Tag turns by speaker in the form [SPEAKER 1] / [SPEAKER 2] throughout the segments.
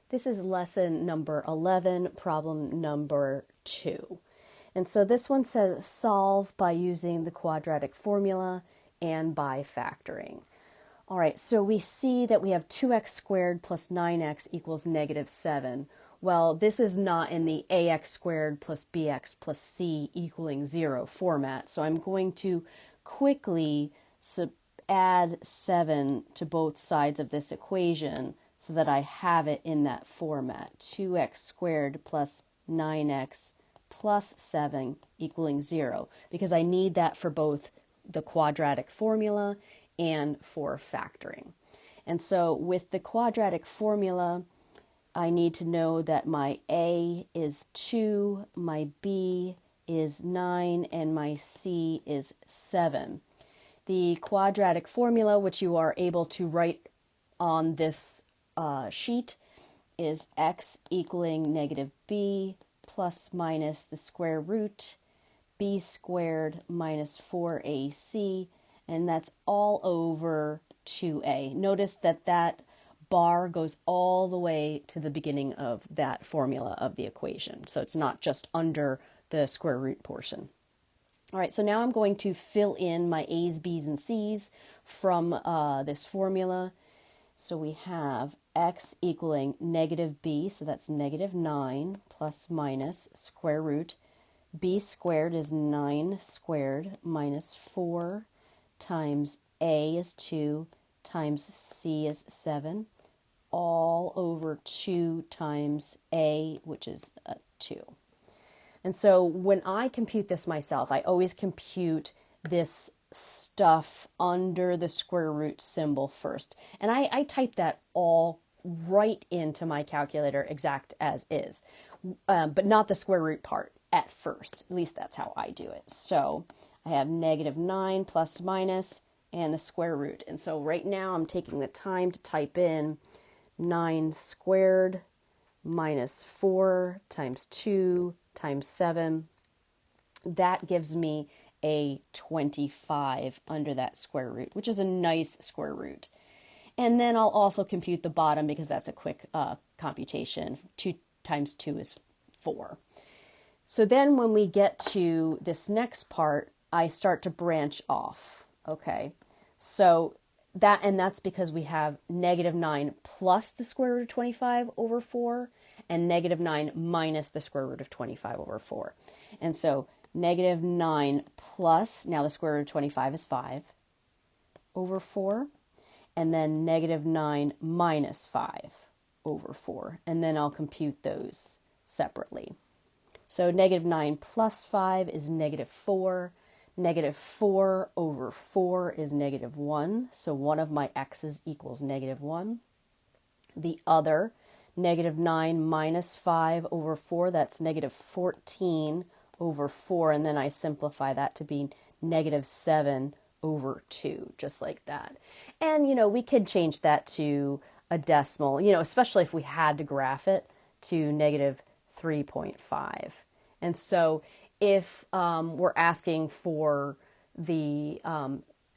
[SPEAKER 1] This is lesson number 11, problem number 2. And so this one says solve by using the quadratic formula and by factoring. All right, so we see that we have 2x squared plus 9x equals negative 7. Well, this is not in the ax squared plus bx plus c equaling 0 format, so I'm going to quickly add 7 to both sides of this equation so that I have it in that format. 2x squared plus 9x plus 7 equaling 0, because I need that for both the quadratic formula and for factoring. And so with the quadratic formula, I need to know that my a is 2, my b is 9, and my c is 7. The quadratic formula, which you are able to write on this sheet, is x equaling negative b plus minus the square root b squared minus 4ac, and that's all over 2a. Notice that that bar goes all the way to the beginning of that formula of the equation, so it's not just under the square root portion. All right, so now I'm going to fill in my a's, b's, and c's from this formula. So we have x equaling negative b, so that's negative 9 plus minus square root. B squared is 9 squared minus 4 times a is 2 times c is 7, all over 2 times a, which is 2. And so when I compute this myself, I always compute this stuff under the square root symbol first. And I type that all right into my calculator exact as is, but not the square root part at first. At least that's how I do it. So I have negative 9 plus minus and the square root. And so right now I'm taking the time to type in 9 squared minus 4 times 2 times 7. That gives me a 25 under that square root, which is a nice square root. And then I'll also compute the bottom because that's a quick computation. 2 times 2 is 4. So then when we get to this next part, I start to branch off. Okay, so that's because we have negative 9 plus the square root of 25 over 4 and negative 9 minus the square root of 25 over 4. And so negative 9 plus, now the square root of 25 is 5 over 4, and then negative 9 minus 5 over 4, and then I'll compute those separately. So negative 9 plus 5 is negative 4. Negative 4 over 4 is negative 1, so one of my x's equals negative 1. The other, negative 9 minus 5 over 4, that's negative 14 over 4, and then I simplify that to be negative 7 over 2, just like that. And, we could change that to a decimal, especially if we had to graph it to negative 3.5. And so if we're asking for the,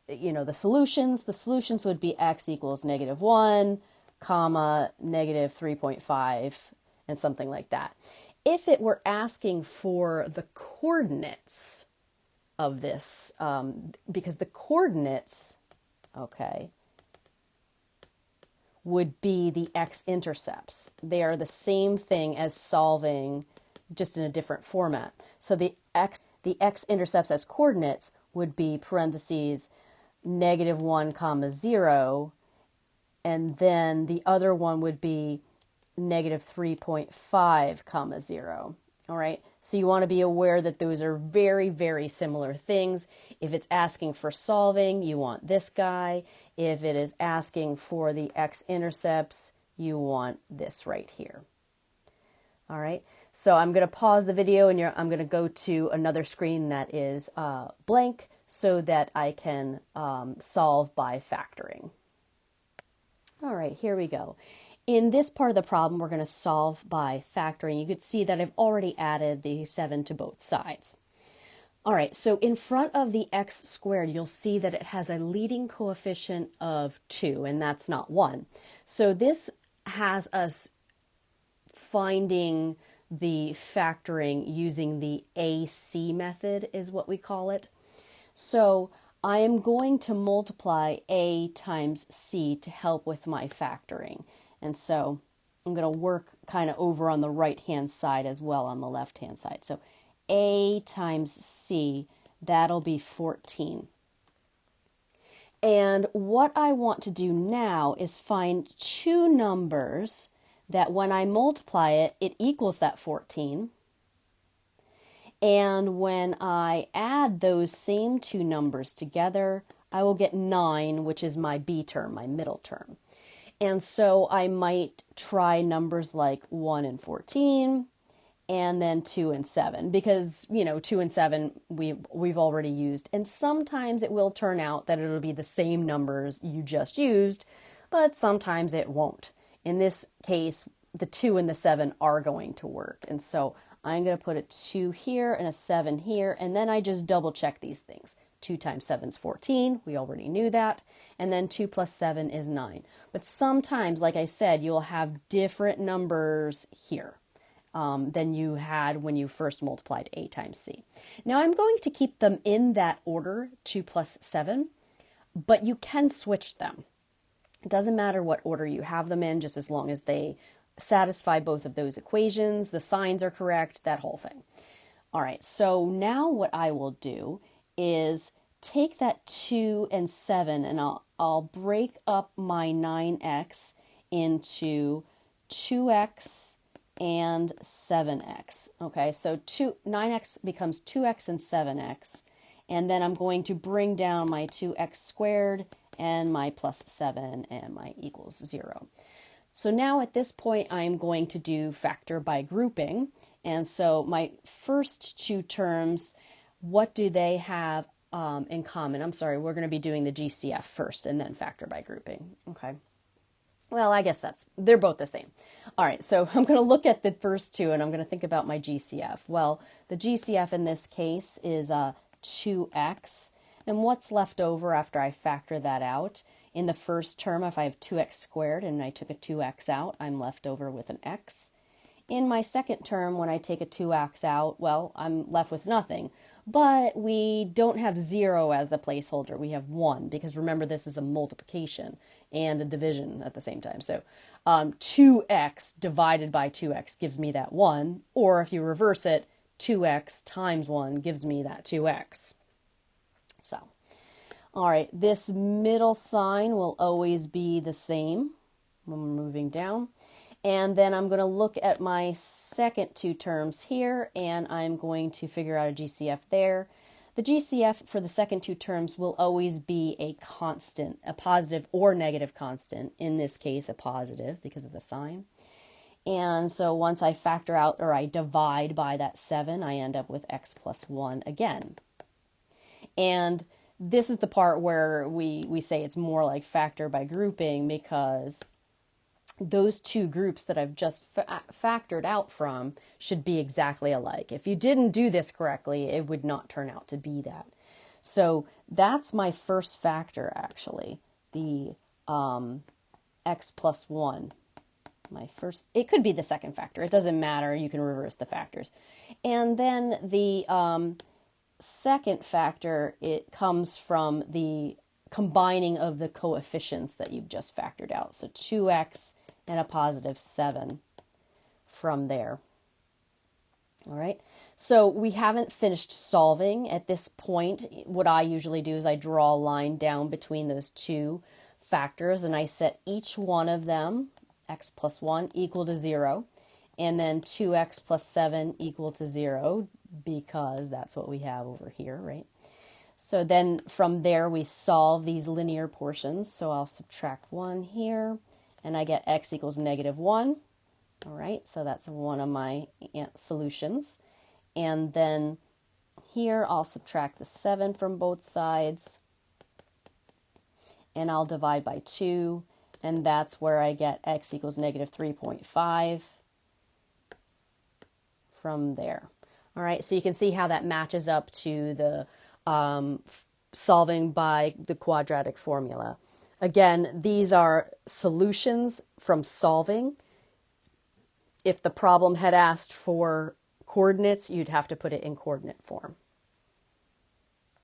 [SPEAKER 1] the solutions would be x equals negative 1, comma, negative 3.5, and something like that. If it were asking for the coordinates of this, because the coordinates, okay, would be the x-intercepts. They are the same thing as solving, just in a different format. So the x-intercepts as coordinates would be parentheses negative 1 comma 0, and then the other one would be negative 3.5 comma 0. All right, so you want to be aware that those are very, very similar things. If it's asking for solving, you want this guy. If it is asking for the x-intercepts, you want this right here. All right, so I'm going to pause the video and I'm going to go to another screen that is blank so that I can solve by factoring. All right, here we go. In this part of the problem, we're going to solve by factoring. You could see that I've already added the 7 to both sides. All right, so in front of the x squared, you'll see that it has a leading coefficient of 2, and that's not 1. So this has us finding the factoring using the AC method is what we call it. So I am going to multiply A times C to help with my factoring. And so I'm going to work kind of over on the right-hand side as well on the left-hand side. So A times C, that'll be 14. And what I want to do now is find two numbers that when I multiply it, it equals that 14. And when I add those same two numbers together, I will get 9, which is my B term, my middle term. And so I might try numbers like 1 and 14, and then 2 and 7, because, 2 and 7 we've already used. And sometimes it will turn out that it'll be the same numbers you just used, but sometimes it won't. In this case, the 2 and the 7 are going to work. And so I'm going to put a 2 here and a 7 here, and then I just double check these things. 2 times 7 is 14, we already knew that, and then 2 plus 7 is 9. But sometimes, like I said, you'll have different numbers here than you had when you first multiplied A times C. Now I'm going to keep them in that order, 2 plus 7, but you can switch them. It doesn't matter what order you have them in, just as long as they satisfy both of those equations, the signs are correct, that whole thing. All right, so now what I will do is take that 2 and 7 and I'll break up my 9x into 2x and 7x. Okay, so 9x becomes 2x and 7x. And then I'm going to bring down my 2x squared and my plus 7 and my equals 0. So now at this point, I'm going to do factor by grouping. And so my first two terms, what do they have in common? I'm sorry, we're going to be doing the GCF first and then factor by grouping. Okay. Well, I guess they're both the same. All right, so I'm going to look at the first two and I'm going to think about my GCF. Well, the GCF in this case is 2x. And what's left over after I factor that out? In the first term, if I have 2x squared and I took a 2x out, I'm left over with an x. In my second term, when I take a 2x out, well, I'm left with nothing. But we don't have 0 as the placeholder. We have 1, because remember, this is a multiplication and a division at the same time. So 2x divided by 2x gives me that 1. Or if you reverse it, 2x times 1 gives me that 2x. So, all right, this middle sign will always be the same when we're moving down. And then I'm going to look at my second two terms here, and I'm going to figure out a GCF there. The GCF for the second two terms will always be a constant, a positive or negative constant. In this case, a positive because of the sign. And so once I factor out, or I divide by that 7, I end up with x plus 1 again. And this is the part where we say it's more like factor by grouping, because those two groups that I've just factored out from should be exactly alike. If you didn't do this correctly, it would not turn out to be that. So that's my first factor, actually, the x plus 1. It could be the second factor. It doesn't matter. You can reverse the factors. And then the second factor, it comes from the combining of the coefficients that you've just factored out. So 2x and a positive 7 from there. All right, so we haven't finished solving at this point. What I usually do is I draw a line down between those two factors and I set each one of them, x plus 1, equal to 0, and then 2x plus 7 equal to 0, because that's what we have over here, right? So then from there we solve these linear portions. So I'll subtract 1 here, and I get x equals negative 1. All right, so that's one of my solutions. And then here I'll subtract the 7 from both sides, and I'll divide by 2, and that's where I get x equals negative 3.5 from there. All right, so you can see how that matches up to the solving by the quadratic formula. Again, these are solutions from solving. If the problem had asked for coordinates, you'd have to put it in coordinate form.